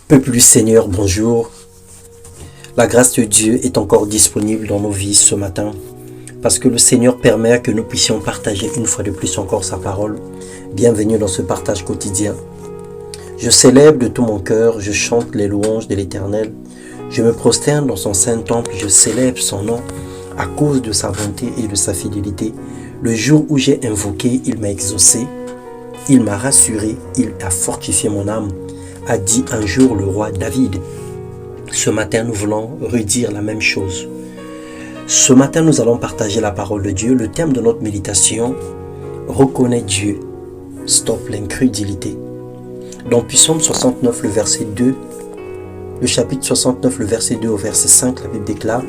Peuple du Seigneur, bonjour. La grâce de Dieu est encore disponible dans nos vies ce matin parce que le Seigneur permet que nous puissions partager une fois de plus encore sa parole. Bienvenue dans ce partage quotidien. Je célèbre de tout mon cœur, je chante les louanges de l'Éternel. Je me prosterne dans son saint temple, je célèbre son nom à cause de sa bonté et de sa fidélité. Le jour où j'ai invoqué, il m'a exaucé, il m'a rassuré, il a fortifié mon âme, a dit un jour le roi David. Ce matin, nous voulons redire la même chose. Ce matin, nous allons partager la parole de Dieu. Le thème de notre méditation, reconnais Dieu, stop l'incrédulité. Dans Psaume 69, le verset 2, le chapitre 69, le verset 2 au verset 5, la Bible déclare: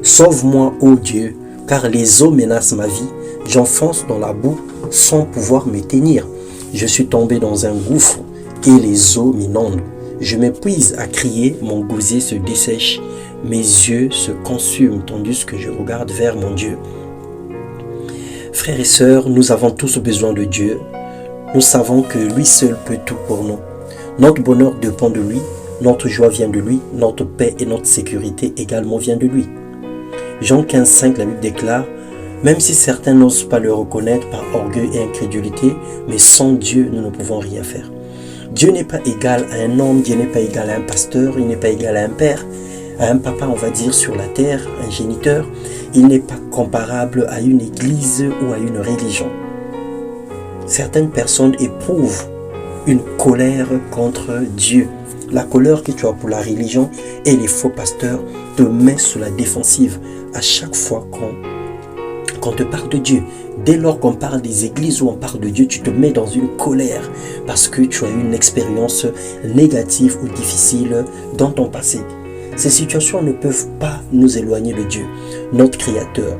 Sauve-moi, ô Dieu, car les eaux menacent ma vie. J'enfonce dans la boue sans pouvoir m'éteindre. Je suis tombé dans un gouffre et les eaux m'inondent. Je m'épuise à crier, mon gosier se dessèche, mes yeux se consument tandis que je regarde vers mon Dieu. Frères et sœurs, nous avons tous besoin de Dieu. Nous savons que lui seul peut tout pour nous. Notre bonheur dépend de lui, notre joie vient de lui, notre paix et notre sécurité également viennent de lui. Jean 15, 5, la Bible déclare: Même si certains n'osent pas le reconnaître par orgueil et incrédulité, mais sans Dieu, nous ne pouvons rien faire. Dieu n'est pas égal à un homme, Dieu n'est pas égal à un pasteur, il n'est pas égal à un père, à un papa, on va dire, sur la terre, un géniteur. Il n'est pas comparable à une église ou à une religion. Certaines personnes éprouvent une colère contre Dieu. La colère que tu as pour la religion et les faux pasteurs te met sur la défensive à chaque fois qu'on te parle de Dieu. Dès lors qu'on parle des églises où on parle de Dieu, tu te mets dans une colère parce que tu as eu une expérience négative ou difficile dans ton passé. Ces situations ne peuvent pas nous éloigner de Dieu, notre Créateur.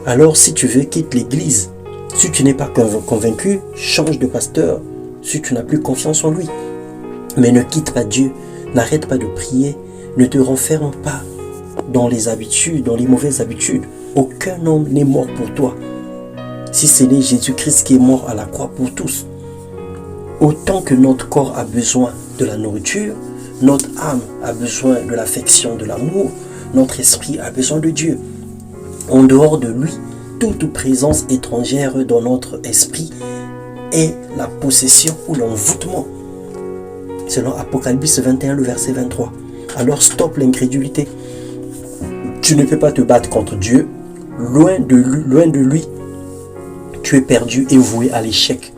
Alors si tu veux, quitte l'église. Si tu n'es pas convaincu, change de pasteur si tu n'as plus confiance en lui. Mais ne quitte pas Dieu, n'arrête pas de prier, ne te renferme pas dans les habitudes, dans les mauvaises habitudes. Aucun homme n'est mort pour toi, si ce n'est Jésus-Christ qui est mort à la croix pour tous. Autant que notre corps a besoin de la nourriture, notre âme a besoin de l'affection, de l'amour, notre esprit a besoin de Dieu. En dehors de lui, toute présence étrangère dans notre esprit est la possession ou l'envoûtement. Selon Apocalypse 21, le verset 23. Alors stop l'incrédulité. Tu ne peux pas te battre contre Dieu. Loin de lui, tu es perdu et voué à l'échec.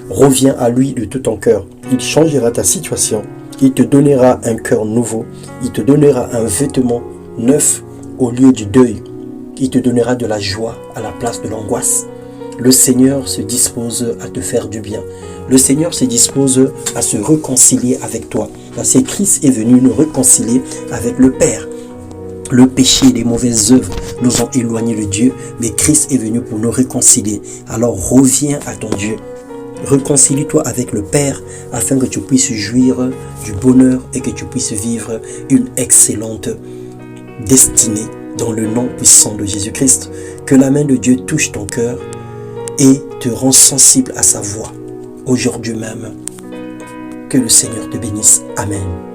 Reviens à lui de tout ton cœur. Il changera ta situation. Il te donnera un cœur nouveau. Il te donnera un vêtement neuf au lieu du deuil. Il te donnera de la joie à la place de l'angoisse. Le Seigneur se dispose à te faire du bien. Le Seigneur se dispose à se réconcilier avec toi. Parce que Christ est venu nous réconcilier avec le Père. Le péché et les mauvaises œuvres nous ont éloignés de Dieu, mais Christ est venu pour nous réconcilier. Alors reviens à ton Dieu. Réconcilie-toi avec le Père afin que tu puisses jouir du bonheur et que tu puisses vivre une excellente destinée dans le nom puissant de Jésus-Christ. Que la main de Dieu touche ton cœur et te rend sensible à sa voix aujourd'hui même. Que le Seigneur te bénisse. Amen.